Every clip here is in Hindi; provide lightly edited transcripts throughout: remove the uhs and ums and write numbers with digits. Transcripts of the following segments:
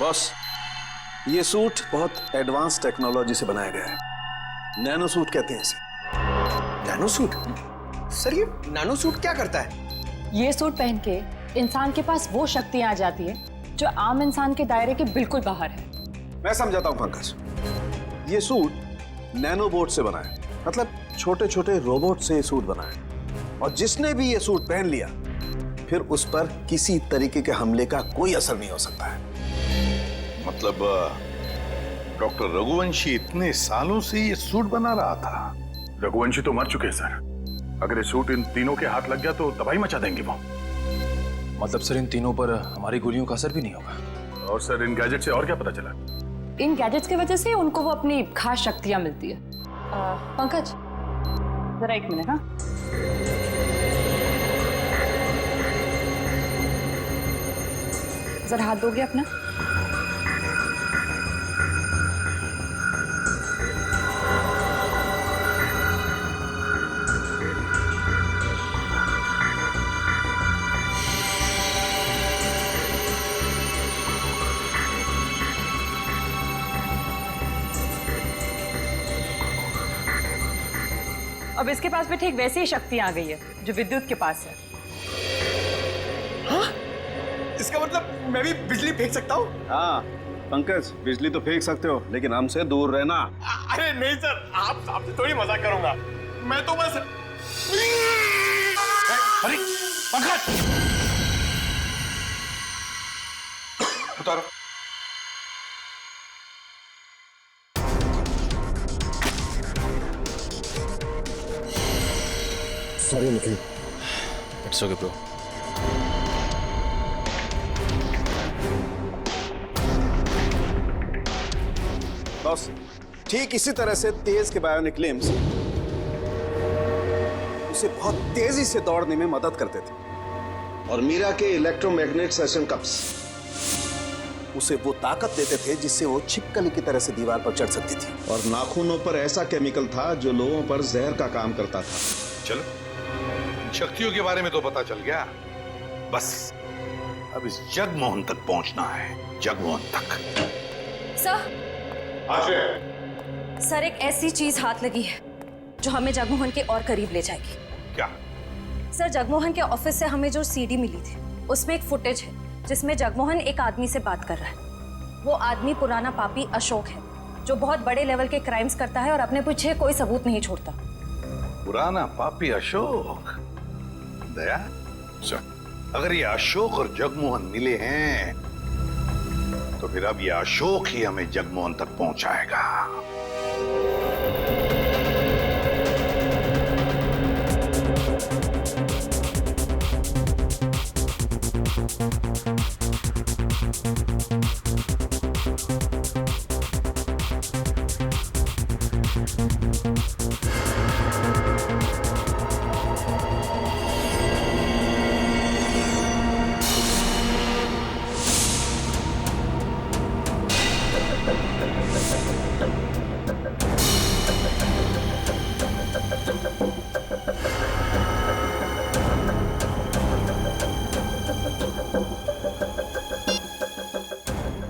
बॉस, ये सूट बहुत एडवांस टेक्नोलॉजी से बनाया गया है। नैनो सूट कहते हैं इसे। Nano suit? सर ये नैनो सूट क्या करता है? ये सूट पहन के इंसान के पास वो शक्तियां आ जाती है जो आम इंसान के दायरे के बिल्कुल बाहर है। मैं समझाता हूं पंकज। ये सूट नैनोबोट से बना है, मतलब छोटे छोटे रोबोट से ये सूट बना है। और जिसने भी ये सूट पहन लिया फिर उस पर किसी तरीके के हमले का कोई असर नहीं हो सकता है। मतलब डॉक्टर रघुवंशी इतने सालों से ये सूट बना रहा था? रघुवंशी तो मर चुके हैं सर। अगर ये सूट इन तीनों के हाथ लग गया तो तबाही मचा देंगे वो। मतलब सर इन तीनों पर हमारी गोलियों का असर भी नहीं होगा? और सर इन गैजेट से और क्या पता चला? इन गैजेट्स की वजह से उनको वो अपनी खास शक्तियां मिलती है। पंकज जरा एक मिनट। हाँ, जरा हाथ दोगे अपना? अब इसके पास भी ठीक वैसी ही शक्तियां आ गई है जो विद्युत के पास है। हाँ? इसका मतलब मैं भी बिजली फेंक सकता हूँ? हाँ पंकज, बिजली तो फेंक सकते हो लेकिन हमसे दूर रहना। अरे नहीं सर, आपसे थोड़ी मजाक करूंगा। मैं तो बस अरे पंकज, उतारो। Sorry Nikhil. It's okay bro. Boss, ठीक इसी तरह से तेज के बायोनिक लिम्स उसे बहुत तेजी से दौड़ने में मदद करते थे। और मीरा के इलेक्ट्रोमैग्नेट सेशन कप्स उसे वो ताकत देते थे जिससे वो छिपकली की तरह से दीवार पर चढ़ सकती थी। और नाखूनों पर ऐसा केमिकल था जो लोगों पर जहर का काम करता था। चलो, शक्तियों के बारे में तो पता चल गया। बस अब इस जगमोहन तक पहुंचना है। जगमोहन तक। सर, सर एक ऐसी चीज हाथ लगी है जो हमें जगमोहन के और करीब ले जाएगी। क्या? सर, जगमोहन के ऑफिस से हमें जो सीडी मिली थी उसमें एक फुटेज है जिसमें जगमोहन एक आदमी से बात कर रहा है। वो आदमी पुराना पापी अशोक है जो बहुत बड़े लेवल के क्राइम्स करता है और अपने पीछे कोई सबूत नहीं छोड़ता। पुराना पापी अशोक? दया सर, अगर ये अशोक और जगमोहन मिले हैं तो फिर अब ये अशोक ही हमें जगमोहन तक पहुंचाएगा।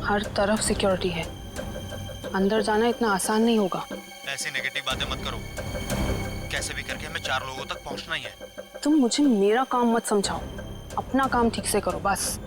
हर तरफ सिक्योरिटी है, अंदर जाना इतना आसान नहीं होगा। ऐसी नेगेटिव बातें मत करो। कैसे भी करके हमें 4 लोगों तक पहुंचना ही है। तुम मुझे मेरा काम मत समझाओ, अपना काम ठीक से करो बस।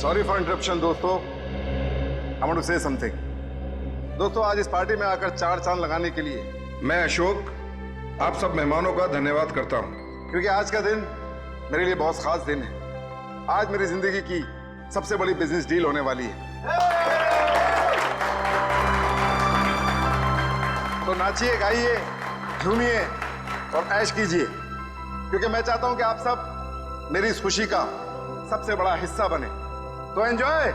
सॉरी फॉर इंटरप्शन दोस्तों, I want to say something. दोस्तों, आज इस पार्टी में आकर 4 चांद लगाने के लिए मैं अशोक आप सब मेहमानों का धन्यवाद करता हूं, क्योंकि आज का दिन मेरे लिए बहुत खास दिन है। आज मेरी जिंदगी की सबसे बड़ी बिजनेस डील होने वाली है। तो नाचिए, गाइए, झूमिए और ऐश कीजिए, क्योंकि मैं चाहता हूं कि आप सब मेरी इस खुशी का सबसे बड़ा हिस्सा बने। तो एंजॉय।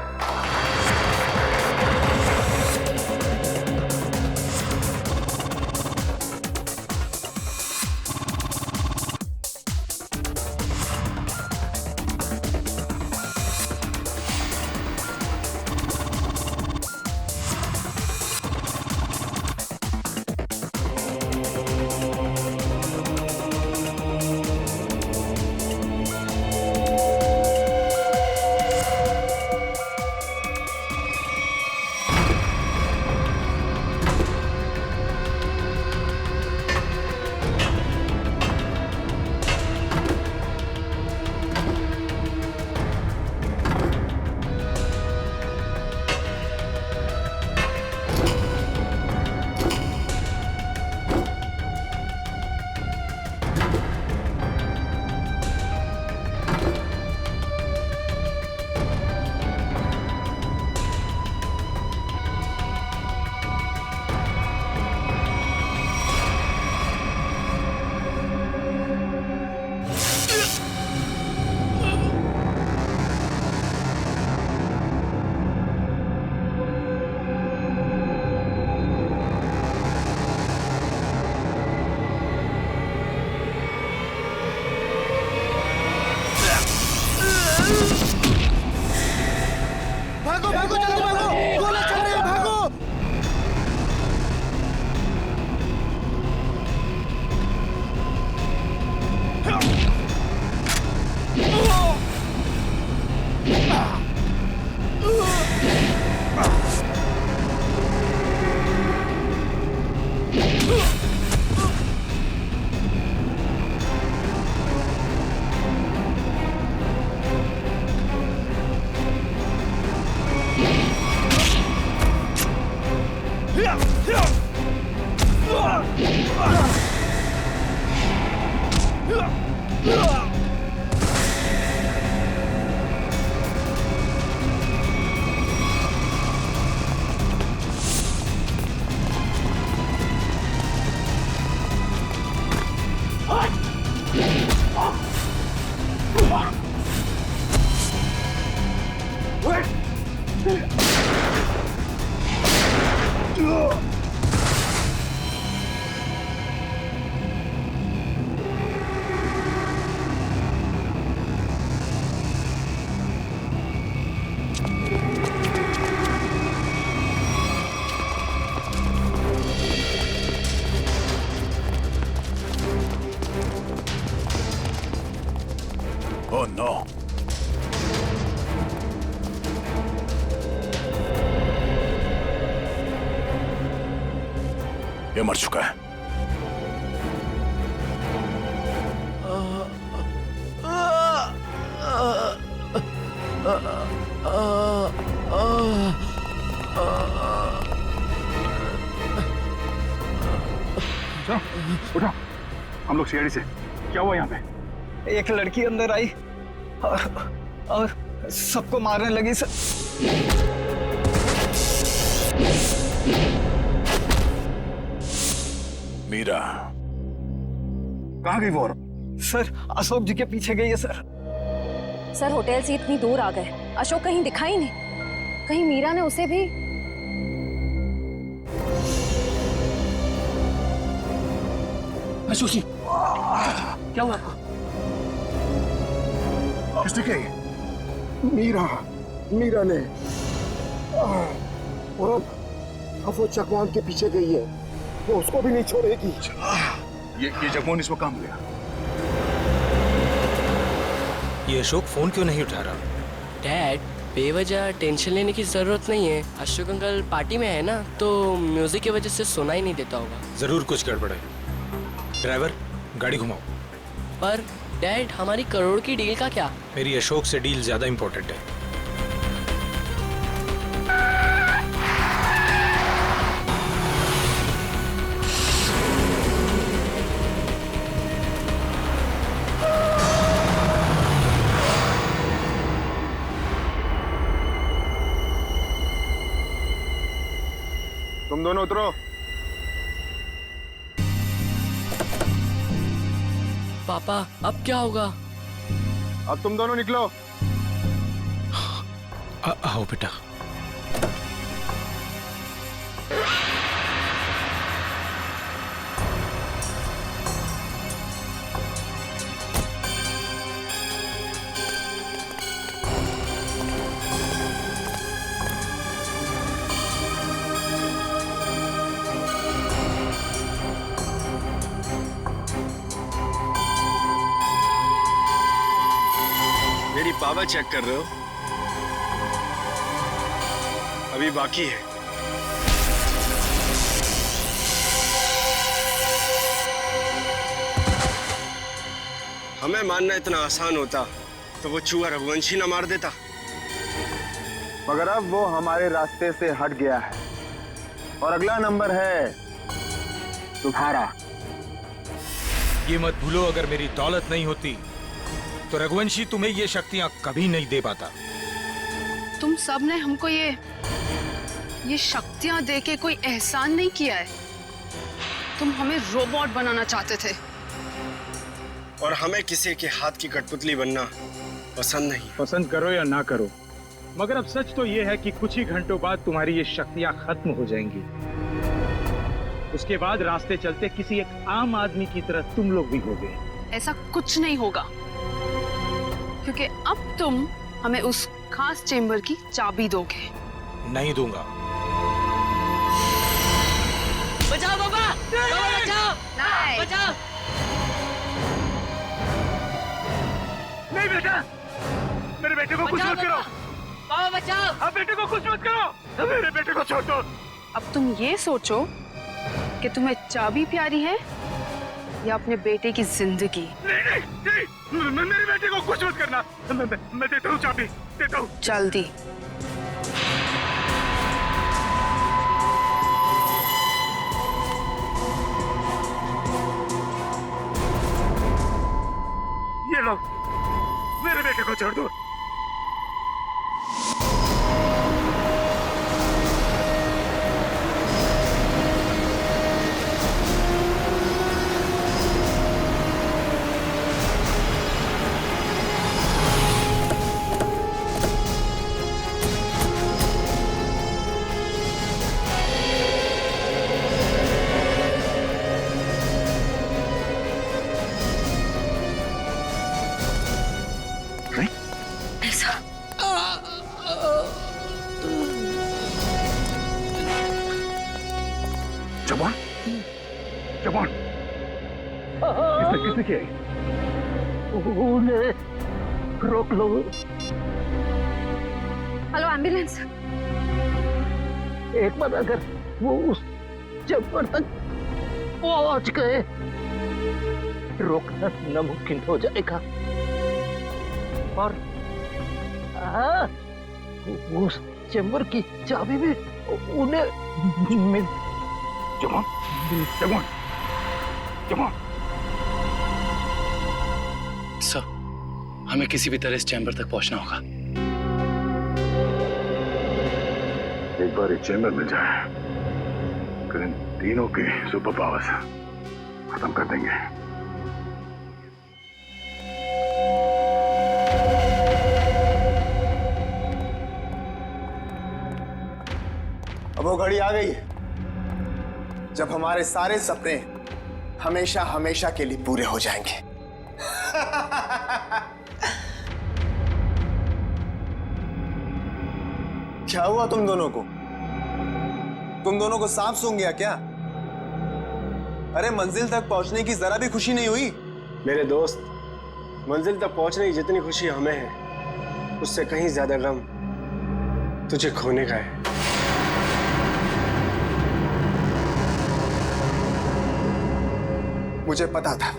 Oh no. ये मर चुका है। उठो, हम लोग सीआईडी से। क्या हुआ यहाँ पे? एक लड़की अंदर आई और सबको मारने लगी सर। मीरा कहाँ गई वो औरत? सर अशोक जी के पीछे गई है सर। सर होटल से इतनी दूर आ गए, अशोक कहीं दिखाई नहीं। कहीं मीरा ने उसे भी। अशोक जी क्या हुआ आपको? किसने कही? मीरा ने। और अब वो चकवान के पीछे गई है, वो उसको भी नहीं छोड़ेगी। ये जगमोहन इसको काम लिया। ये अशोक फोन क्यों नहीं उठा रहा? डैड, बेवजह टेंशन लेने की जरूरत नहीं है। अशोक अंकल पार्टी में है ना, तो म्यूजिक की वजह से सुना ही नहीं देता होगा। जरूर कुछ गड़बड़ है। ड्राइवर, गाड़ी घुमाओ। पर डैड, हमारी करोड़ की डील का क्या? मेरी अशोक से डील ज्यादा इंपॉर्टेंट है। तुम दोनों उतरो। पापा, अब क्या होगा? अब तुम दोनों निकलो। आओ बेटा। मेरी पावर चेक कर रहे हो? अभी बाकी है। हमें मानना इतना आसान होता तो वो चूहा रघुवंशी ना मार देता। मगर अब वो हमारे रास्ते से हट गया है और अगला नंबर है तुम्हारा। ये मत भूलो, अगर मेरी दौलत नहीं होती तो रघुवंशी तुम्हें ये शक्तियां कभी नहीं दे पाता। तुम सब ने हमको ये शक्तियां देके कोई एहसान नहीं किया है। तुम हमें रोबोट बनाना चाहते थे और हमें किसी के हाथ की कठपुतली बनना पसंद नहीं। पसंद करो या ना करो, मगर अब सच तो ये है कि कुछ ही घंटों बाद तुम्हारी ये शक्तियां खत्म हो जाएंगी। उसके बाद रास्ते चलते किसी एक आम आदमी की तरह तुम लोग भी होगे। ऐसा कुछ नहीं होगा, क्योंकि अब तुम हमें उस खास चेंबर की चाबी दोगे। नहीं दूंगा। बचाओ बाबा, बाबा बचाओ, बचाओ। नहीं बेटा, मेरे बेटे को कुछ मत करो। बाबा बचाओ। अब बेटे को कुछ मत करो, मेरे बेटे को छोड़ दो। अब तुम ये सोचो कि तुम्हें चाबी प्यारी है या अपने बेटे की जिंदगी। नहीं, मेरे बेटे को कुछ मत करना। मैं देता हूँ चाबी, देता हूँ। जल्दी। लो, मेरे बेटे को छोड़ दो। जवान, जवान, किसने किया? उन्हें रोक लो। Hello ambulance. एक बार अगर वो उस चैम्बर तक पहुंच गए, रोकना नामुमकिन हो जाएगा। और उस चैम्बर की चाबी भी उन्हें मिल। जवान, जवान, जवान। सर, हमें किसी भी तरह इस चैम्बर तक पहुंचना होगा। एक बार इस चैम्बर में जाए, फिर इन तीनों के सुपर पावर्स खत्म कर देंगे। अब वो घड़ी आ गई है जब हमारे सारे सपने हमेशा हमेशा के लिए पूरे हो जाएंगे। क्या हुआ तुम दोनों को? तुम दोनों को सांप सूंघ गया क्या? अरे मंजिल तक पहुंचने की जरा भी खुशी नहीं हुई? मेरे दोस्त, मंजिल तक पहुंचने की जितनी खुशी हमें है, उससे कहीं ज्यादा गम तुझे खोने का है। मुझे पता था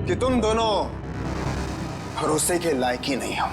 कि तुम दोनों भरोसे के लायक ही नहीं हो।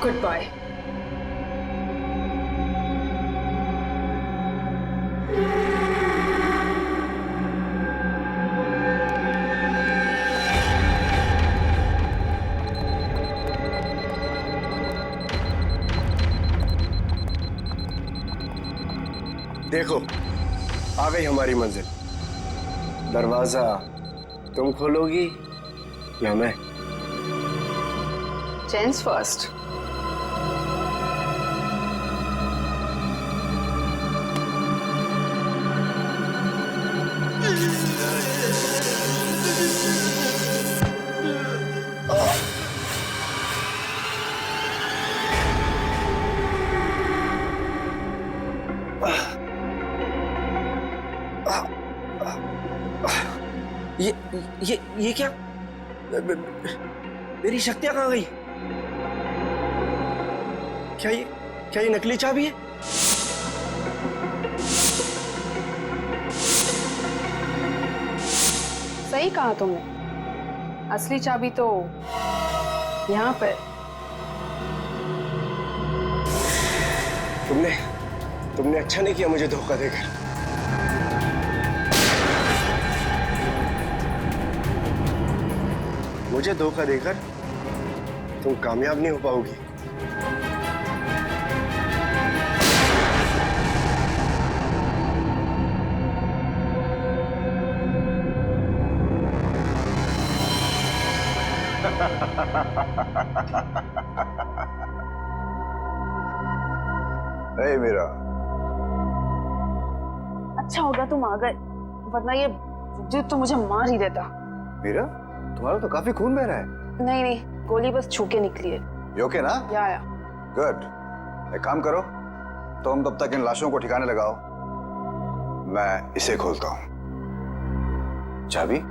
Goodbye. देखो, आ गई हमारी मंजिल। दरवाजा तुम खोलोगी या मैं? Gents first. ये क्या? मेरी शक्तियां कहाँ गई? क्या ये नकली चाबी है? सही कहा तुमने, असली चाबी तो यहाँ पर। तुमने अच्छा नहीं किया मुझे धोखा देकर। मुझे धोखा देकर तुम कामयाब नहीं हो पाओगी। नहीं मीरा, अच्छा होगा तुम आ गए, वरना ये विद्युत तो मुझे मार ही देता। मीरा, तुम्हारा तो काफी खून बह रहा है। नहीं नहीं, गोली बस छू के निकली है। You okay ना? या। गुड। एक काम करो, तुम तब तक इन लाशों को ठिकाने लगाओ, मैं इसे खोलता हूं। चाबी?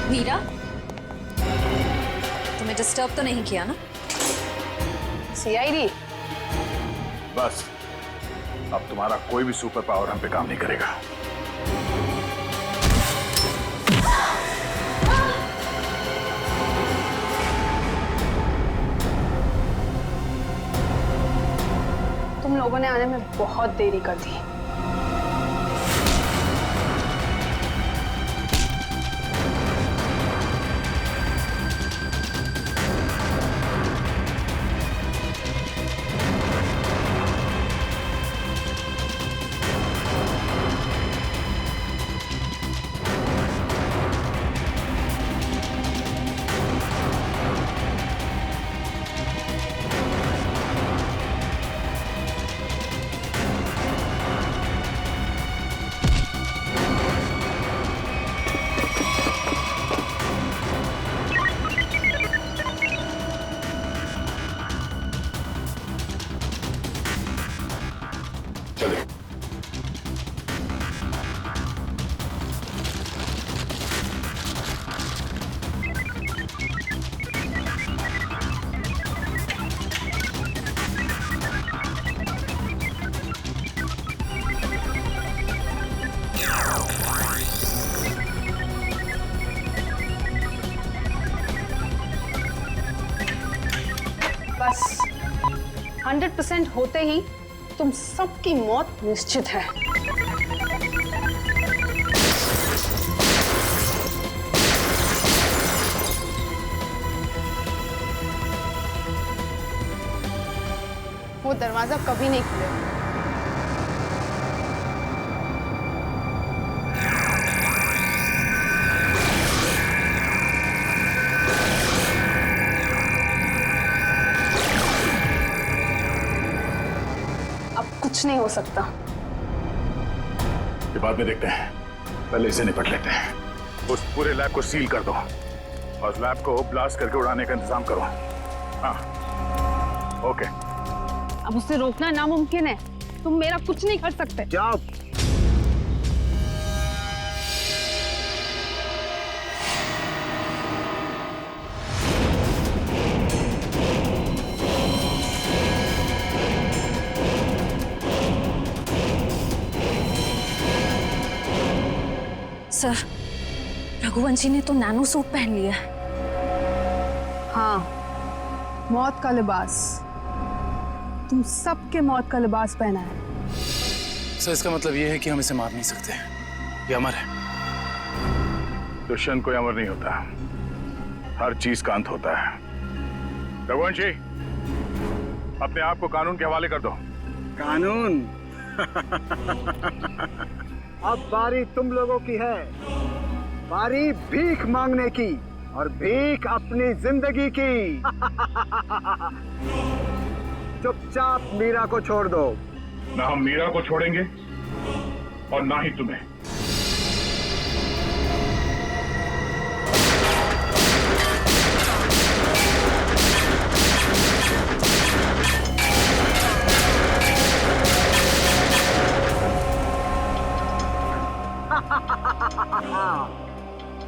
मीरा, तुम्हें डिस्टर्ब तो नहीं किया ना? सीआईडी? बस अब तुम्हारा कोई भी सुपर पावर हम पे काम नहीं करेगा। तुम लोगों ने आने में बहुत देरी कर दी। बस 100% होते ही तुम सबकी मौत निश्चित है। वो दरवाजा कभी नहीं खुलेगा। कुछ नहीं हो सकता। ये बाद में देखते हैं, पहले इसे निपट लेते हैं। उस पूरे लैब को सील कर दो और लैब को ब्लास्ट करके उड़ाने का इंतजाम करो। हाँ, ओके। अब उसे रोकना नामुमकिन है। तुम मेरा कुछ नहीं कर सकते। क्या? सर, रघुवंशी ने तो नैनो सूट पहन लिया है। हाँ, मौत का लिबास। तुम सबके मौत का लिबास पहना है। सर, इसका मतलब ये है कि हम इसे मार नहीं सकते। ये अमर है। दुष्यंत कोई अमर नहीं होता, हर चीज का अंत होता है। रघुवंशी, अपने आप को कानून के हवाले कर दो। कानून? अब बारी तुम लोगों की है। बारी भीख मांगने की, और भीख अपनी जिंदगी की। चुपचाप मीरा को छोड़ दो, ना हम मीरा को छोड़ेंगे और ना ही तुम्हें।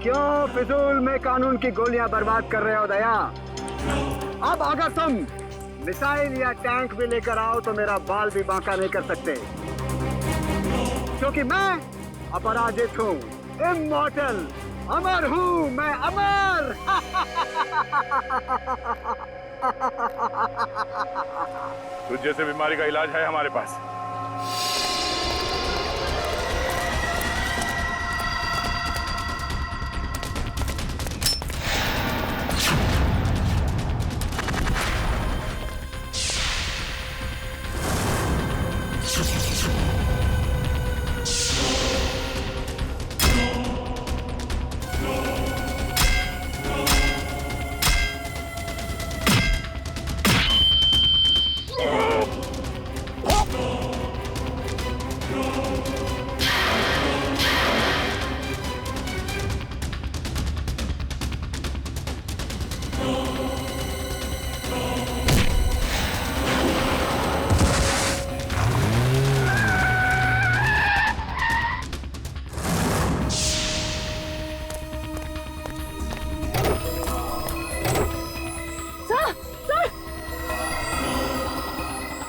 क्यों फिजूल में कानून की गोलियां बर्बाद कर रहे हो दया? अब अगर तुम मिसाइल या टैंक भी लेकर आओ तो मेरा बाल भी बांका नहीं कर सकते, क्योंकि मैं अपराजित हूँ, इमॉर्टल, अमर हूँ मैं, अमर। तुझ जैसे बीमारी का इलाज है हमारे पास।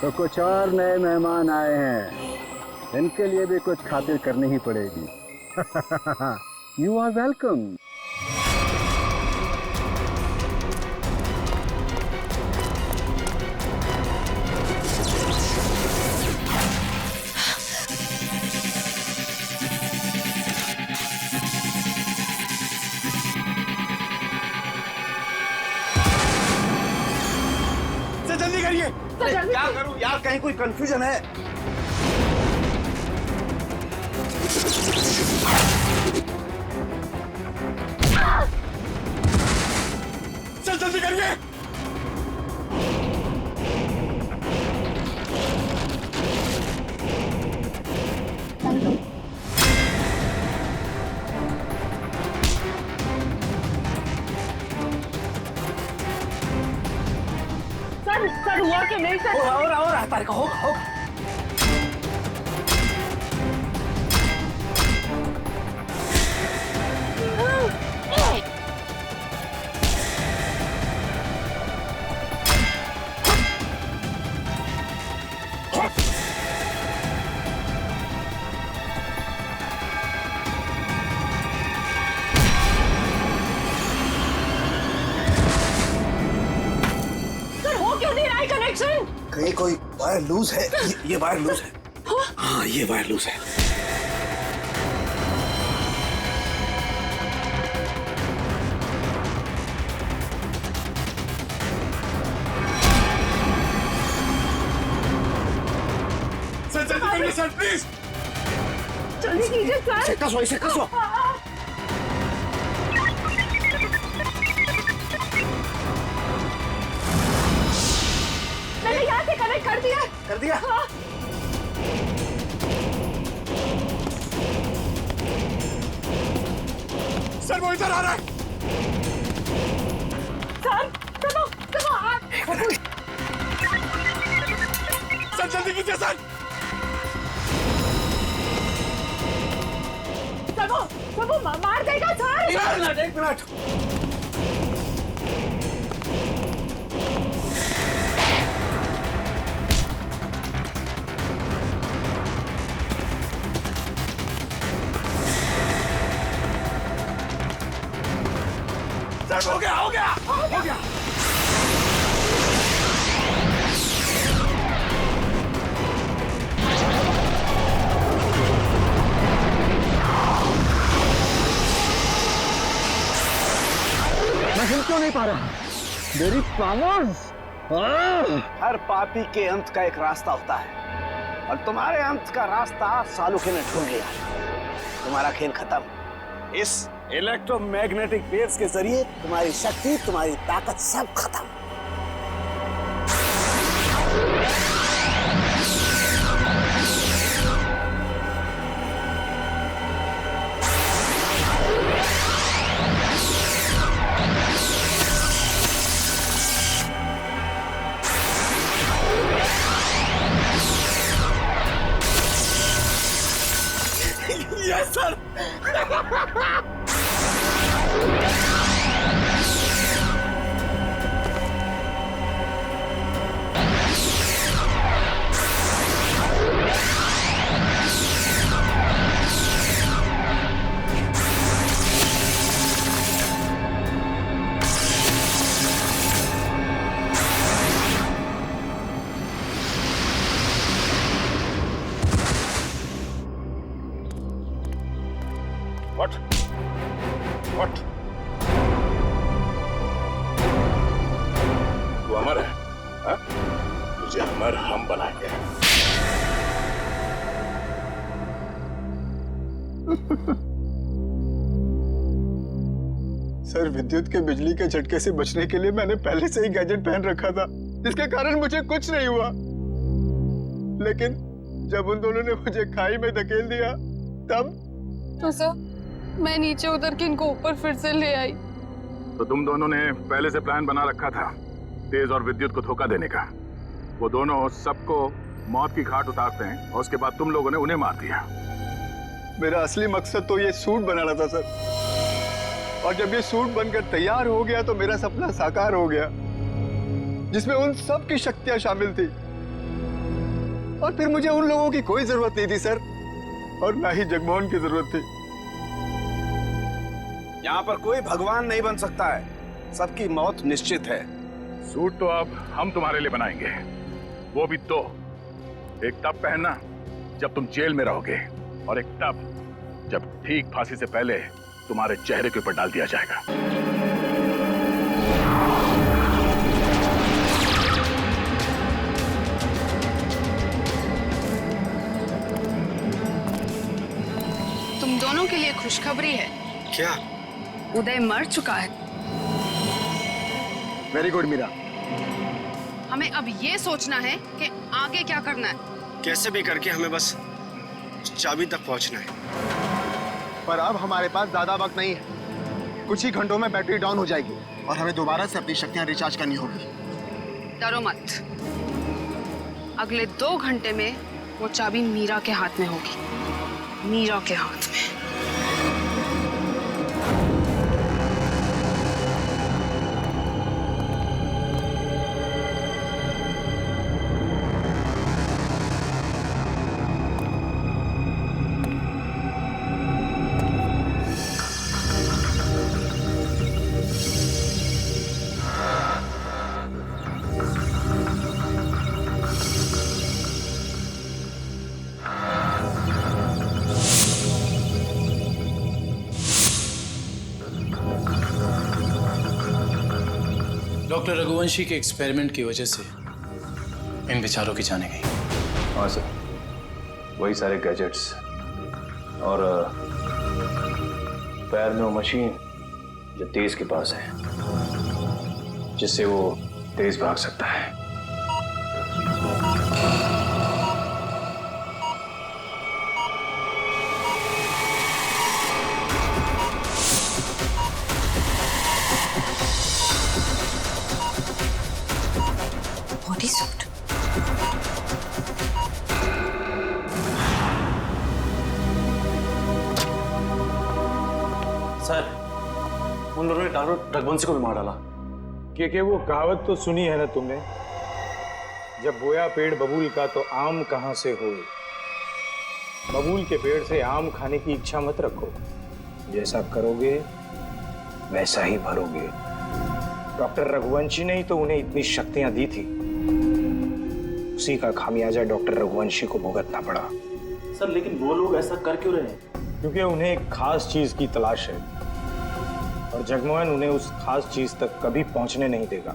तो कुछ और नए मेहमान आए हैं, इनके लिए भी कुछ खातिर करनी ही पड़ेगी। You are welcome. जल्दी करिए। क्या करूं यार, कहीं कोई कंफ्यूजन है? चल जल्दी करिए। सर हुआ कि नहीं सर? और तारिका होगा। कहीं कोई वायर लूज है। ये वायर लूज है। हाँ ये वायर लूज है। सर जल्दी करिए सर प्लीज। जल्दी कीजिए सर। इसे कसो। मैंने यहाँ से कनेक्ट कर दिया। कर दिया? हाँ। सर वो इधर आ रहा है। सर चलो सर जल्दी कीजिए सर। सर वो मार देगा सर। एक मिनट। हो गया। मैं हिल क्यों नहीं पा रहा? मेरी पावर्स। हर पापी के अंत का एक रास्ता होता है और तुम्हारे अंत का रास्ता सालुखे ने ढूंढ लिया। तुम्हारा खेल खत्म। इस इलेक्ट्रोमैग्नेटिक वेव्स के जरिए तुम्हारी शक्ति, तुम्हारी ताकत सब खत्म। What? What? तू अमर है? हाँ? तुझे अमर हम बनाएंगे। सर, विद्युत के बिजली के झटके से बचने के लिए मैंने पहले से ही गैजेट पहन रखा था, जिसके कारण मुझे कुछ नहीं हुआ। लेकिन जब उन दोनों ने मुझे खाई में धकेल दिया, तब तो सर मैं नीचे उतर के इनको ऊपर फिर से ले आई। तो तुम दोनों ने पहले से प्लान बना रखा था तेज और विद्युत को धोखा देने का। वो दोनों सबको मौत की घाट उतारते हैं और उसके बाद तुम लोगों ने उन्हें मार दिया। मेरा असली मकसद तो ये सूट बनाना था सर, और जब ये सूट बनकर तैयार हो गया तो मेरा सपना साकार हो गया, जिसमें उन सब की शक्तियां शामिल थी। और फिर मुझे उन लोगों की कोई जरूरत नहीं थी सर, और ना ही जगमोहन की जरूरत थी। यहाँ पर कोई भगवान नहीं बन सकता है, सबकी मौत निश्चित है। सूट तो अब हम तुम्हारे लिए बनाएंगे, वो भी दो। एक तब पहनना जब तुम जेल में रहोगे, और एक तब जब ठीक फांसी से पहले तुम्हारे चेहरे के ऊपर डाल दिया जाएगा। तुम दोनों के लिए खुशखबरी है। क्या? उदय मर चुका है। Very good Meera. हमें अब ये सोचना है कि आगे क्या करना है। कैसे भी करके हमें बस चाबी तक पहुंचना है। पर अब हमारे पास ज्यादा वक्त नहीं है। कुछ ही घंटों में बैटरी डाउन हो जाएगी और हमें दोबारा से अपनी शक्तियां रिचार्ज करनी होगी। डरो मत, अगले 2 घंटे में वो चाबी मीरा के हाथ में होगी। मीरा के हाथ में। डॉक्टर रघुवंशी के एक्सपेरिमेंट की वजह से इन बेचारों की जाने गई। हाँ सर, वही सारे गैजेट्स और पैर में वो मशीन जो तेज के पास है, जिससे वो तेज भाग सकता है। Body suit. सर, उन लोगों ने रघुवंशी को भी मार डाला। कि वो कहावत तो सुनी है ना तुमने, जब बोया पेड़ बबूल का तो आम कहां से होए। बबूल के पेड़ से आम खाने की इच्छा मत रखो, जैसा करोगे वैसा ही भरोगे। डॉक्टर रघुवंशी ने ही तो उन्हें इतनी शक्तियां दी थी, उसी का खामियाजा डॉक्टर रघुवंशी को भुगतना पड़ा। सर, लेकिन वो लोग ऐसा कर क्यों रहे हैं? क्योंकि उन्हें एक खास चीज की तलाश है, और जगमोहन उन्हें उस खास चीज तक कभी पहुंचने नहीं देगा।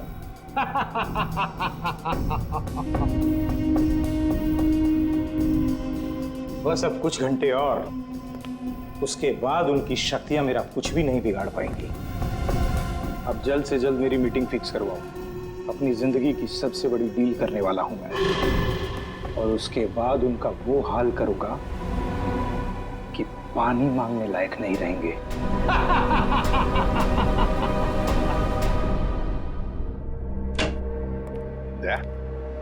बस अब कुछ घंटे और, उसके बाद उनकी शक्तियां मेरा कुछ भी नहीं बिगाड़ पाएंगी। अब जल्द से जल्द मेरी मीटिंग फिक्स करवाओ। अपनी जिंदगी की सबसे बड़ी डील करने वाला हूं मैं, और उसके बाद उनका वो हाल करूंगा कि पानी मांगने लायक नहीं रहेंगे।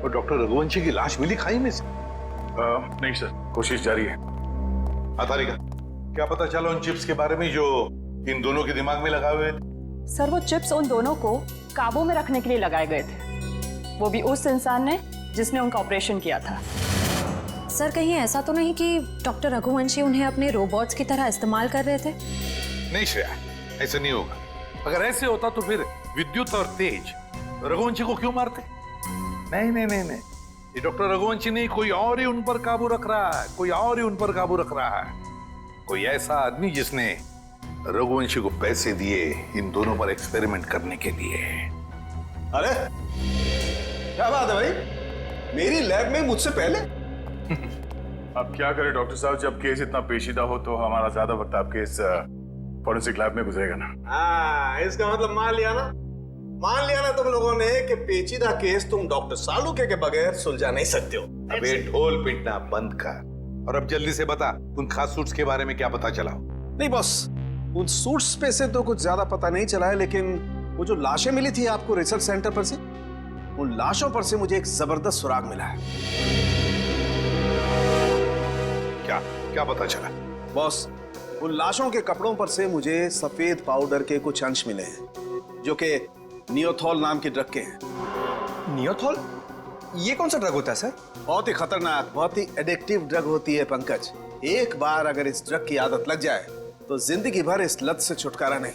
वो डॉक्टर रघुवंशी की लाश मिली खाई में से? नहीं सर, कोशिश जारी है। तारिका, क्या पता चला उन चिप्स के बारे में जो इन दोनों के दिमाग में लगाए हुए थे? सर वो चिप्स उन दोनों को काबू में रखने के लिए लगाए गए थे, वो भी उस इंसान ने जिसने उनका ऑपरेशन किया था। सर कहीं ऐसा तो नहीं कि डॉक्टर रघुवंशी उन्हें अपने रोबोट्स की तरह इस्तेमाल कर रहे थे? नहीं श्रेया, ऐसा नहीं होगा। अगर ऐसे होता तो फिर विद्युत और तेज रघुवंशी को क्यों मारते? नहीं नहीं नहीं नहीं, ये डॉक्टर रघुवंशी नहीं, कोई और ही उन पर काबू रख रहा है, कोई और ही उन पर काबू रख रहा है। कोई ऐसा आदमी जिसने रघुवंशी को पैसे दिए इन दोनों पर एक्सपेरिमेंट करने के लिए। अरे क्या बात है भाई, मेरी लैब में मुझसे पहले? अब क्या करें डॉक्टर साहब, जब केस इतना पेचीदा हो तो हमारा ज्यादा वक्त आपके इस फॉरेंसिक लैब में गुजरेगा ना। हाँ, इसका मतलब मान लिया ना तुम लोगों ने कि पेचीदा केस तुम डॉक्टर सालुके के बगैर सुलझा नहीं सकते हो। अबे ढोल पिटना बंद कर और अब जल्दी से बता, उन खास सूट्स के बारे में क्या पता चला? नहीं बॉस, उन सूट्स पे से तो कुछ ज्यादा पता नहीं चला है, लेकिन वो जो लाशें मिली थी आपको रिसर्च सेंटर पर से, उन लाशों पर से मुझे एक जबरदस्त सुराग मिला है। क्या क्या पता चला? बॉस, उन लाशों के कपड़ों पर से मुझे सफेद पाउडर के कुछ अंश मिले हैं जो कि नियोथॉल नाम के ड्रग के हैं। नियोथॉल? ये कौन सा ड्रग होता है सर? बहुत ही खतरनाक, बहुत ही एडिक्टिव ड्रग होती है पंकज। एक बार अगर इस ड्रग की आदत लग जाए तो जिंदगी भर इस लत से छुटकारा नहीं।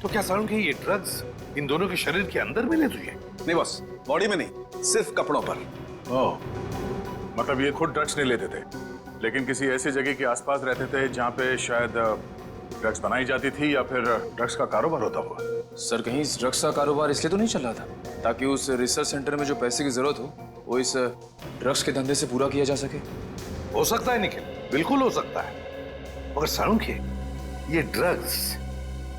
तो क्या सालू के ये ड्रग्स इन दोनों के शरीर के अंदर मिले तुझे? नहीं बॉस, बॉडी में नहीं, सिर्फ कपड़ों पर। ओह, मतलब ये खुद ड्रग्स नहीं लेते थे, लेकिन किसी ऐसी जगह के आसपास रहते थे जहाँ पे शायद ड्रग्स बनाई जाती थी या फिर ड्रग्स का कारोबार होता हुआ। सर कहीं इस ड्रग्स का कारोबार इसलिए तो नहीं चल रहा था ताकि उस रिसर्च सेंटर में जो पैसे की जरूरत हो वो इस ड्रग्स के धंधे से पूरा किया जा सके? हो सकता है निखिल, बिल्कुल हो सकता है, मगर सालू के ये ड्रग्स,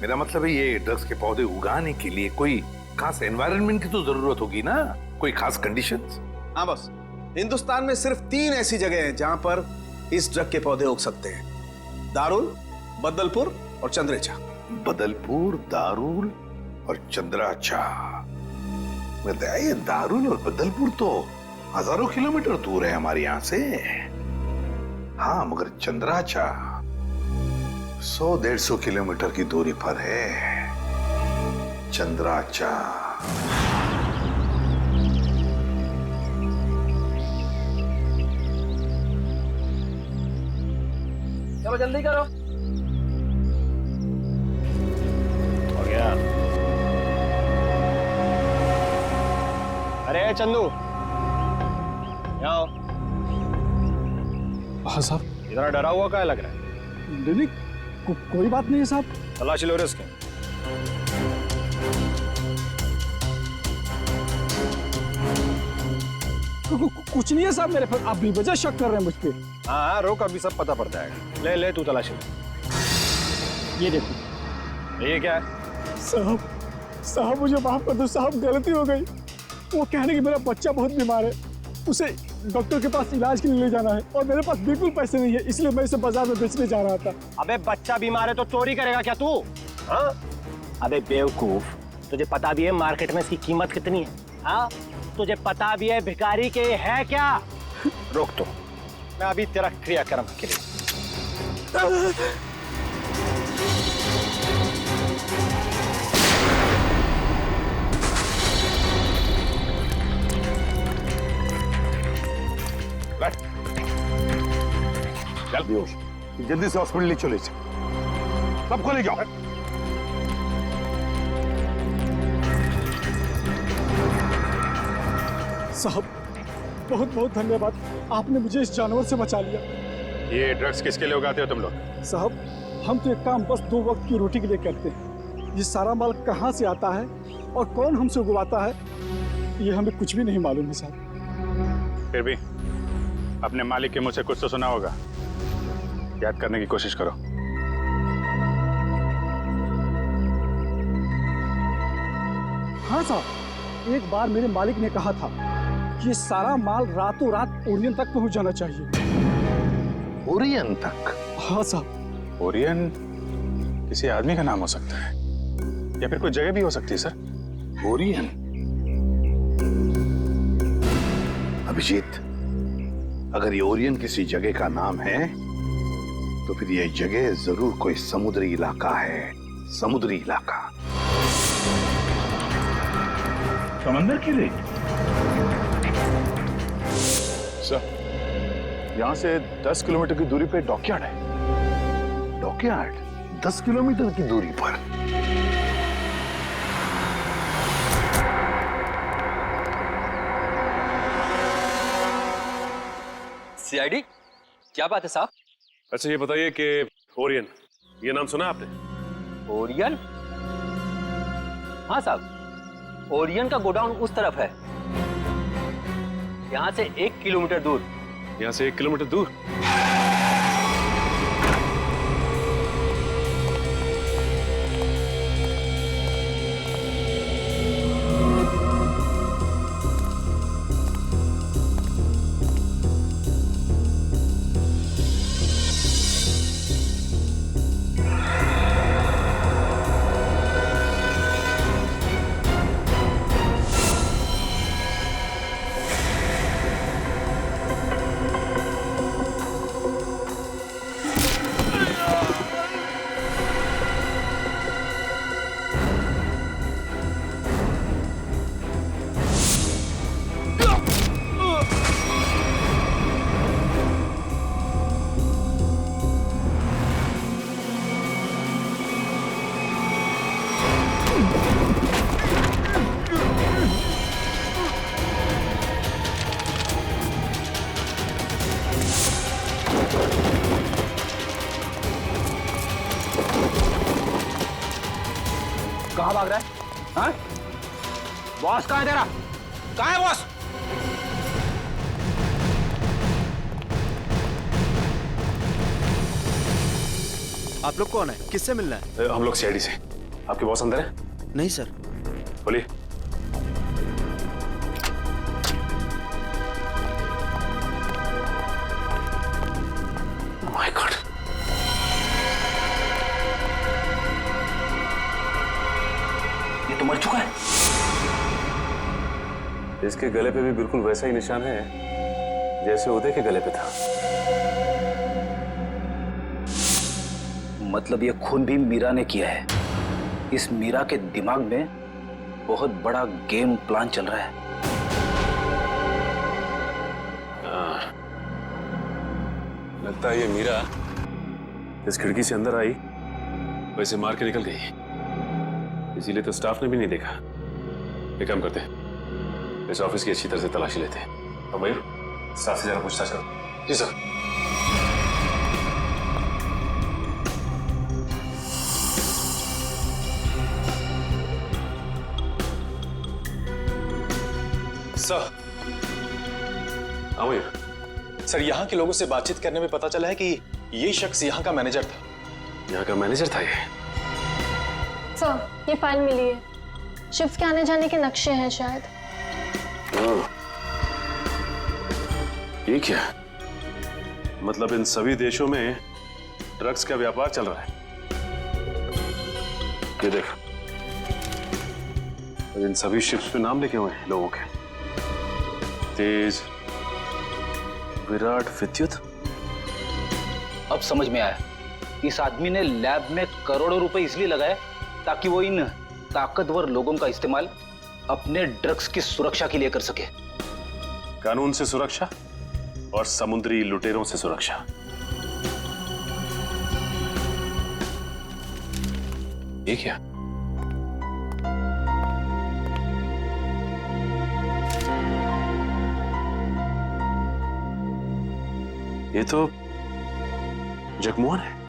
मेरा मतलब है ये ड्रग्स के पौधे उगाने के लिए कोई खास एनवायरनमेंट की तो जरूरत होगी ना, कोई खास कंडीशंस? हाँ बस, हिंदुस्तान में सिर्फ 3 ऐसी जगह हैं जहां पर इस ड्रग के पौधे उग सकते हैं। दारुल, बदलपुर और चंद्रेचा। बदलपुर, दारुल और चंद्राचा। ये दारुल और बदलपुर तो हजारों किलोमीटर दूर है हमारे यहाँ से। हाँ, मगर चंद्राचा 100-150 किलोमीटर की दूरी पर है। चंद्राचा। चलो जल्दी करो। हो गया। अरे चंदू, यहाँ आओ। हाँ साहब। इतना डरा हुआ क्या लग रहा है? नहीं, कोई बात नहीं है साहब। तलाशी लो इसके। कुछ नहीं है साहब मेरे पर, आप बेवजह शक कर रहे हैं मुझ पे। हाँ रोक, अभी सब पता पड़ जाएगा। ले ले तू तलाशी ले। ये देखो। ये क्या है? साहब मुझे माफ कर दो साहब, गलती हो गई। वो कहने कि मेरा बच्चा बहुत बीमार है, उसे डॉक्टर के पास इलाज के लिए ले जाना है और मेरे पास बिल्कुल पैसे नहीं है, इसलिए मैं इसे बाजार में बेचने जा रहा था। अबे बच्चा बीमार है तो चोरी करेगा क्या तू? हाँ? अबे बेवकूफ, तुझे पता भी है मार्केट में इसकी कीमत कितनी है? हाँ? तुझे पता भी है भिखारी के है क्या? रोक तो, मैं अभी तेरा क्रियाक्रम के लिए। जल्दी से हॉस्पिटल ले चले, सबको ले जाओ। साहब बहुत बहुत धन्यवाद, आपने मुझे इस जानवर से बचा लिया। ये ड्रग्स किसके लिए उगाते हो तुम लोग? साहब हम तो एक काम बस 2 वक्त की रोटी के लिए करते हैं। ये सारा माल कहाँ से आता है और कौन हमसे उगवाता है, ये हमें कुछ भी नहीं मालूम है साहब। फिर भी अपने मालिक के मुंह से कुछ तो सुना होगा, याद करने की कोशिश करो। हाँ साहब, एक बार मेरे मालिक ने कहा था कि ये सारा माल रातों रात ओरियन तक पहुंच जाना चाहिए। ओरियन तक? हाँ साहब। ओरियन किसी आदमी का नाम हो सकता है या फिर कोई जगह भी हो सकती है सर। ओरियन? अभिजीत, अगर ये ओरियन किसी जगह का नाम है तो फिर ये जगह जरूर कोई समुद्री इलाका है, समुद्री इलाका। समंदर की रेत? सर, यहां से 10 किलोमीटर की दूरी पे डॉकयार्ड है। डॉकयार्ड 10 किलोमीटर की दूरी पर? सीआईडी, क्या बात है साहब? अच्छा ये बताइए कि ओरियन, ये नाम सुना आपने? ओरियन? हाँ साहब, ओरियन का गोडाउन उस तरफ है, यहाँ से 1 किलोमीटर दूर। यहाँ से 1 किलोमीटर दूर? कहाँ भाग रहा है? हाँ? बॉस कहाँ है तेरा? कहाँ है बॉस? आप लोग कौन है? किससे मिलना है? हम लोग सीआईडी से। आपके बॉस अंदर है? नहीं सर। बोलिए। माय गॉड, ये तो मर चुका है। इसके गले पे भी बिल्कुल वैसा ही निशान है जैसे उदय के गले पे था। मतलब ये खून भी मीरा ने किया है। इस मीरा के दिमाग में बहुत बड़ा गेम प्लान चल रहा है। लगता है ये मीरा इस खिड़की से अंदर आई, वैसे मार के निकल गई। इसीलिए तो स्टाफ ने भी नहीं देखा। एक काम करते हैं, इस ऑफिस की अच्छी तरह से तलाशी लेते हैं। और मयूर, स्टाफ से जरा पूछताछ करो। जी सर। सर। हाँ मयूर। सर, यहाँ के लोगों से बातचीत करने में पता चला है कि ये शख्स यहाँ का मैनेजर था। यहाँ का मैनेजर था ये? सर, ये फाइल मिली है। शिफ्ट के आने जाने के नक्शे हैं शायद। ये क्या? मतलब इन सभी देशों में ड्रग्स का व्यापार चल रहा है। ये देख, इन सभी शिप्स पे नाम लिखे हुए हैं लोगों के। तेज, विराट, विद्युत। अब समझ में आया। इस आदमी ने लैब में करोड़ों रुपए इसलिए लगाए ताकि वो इन ताकतवर लोगों का इस्तेमाल अपने ड्रग्स की सुरक्षा के लिए कर सके। कानून से सुरक्षा और समुद्री लुटेरों से सुरक्षा। ये क्या? ये तो जगमोहन है।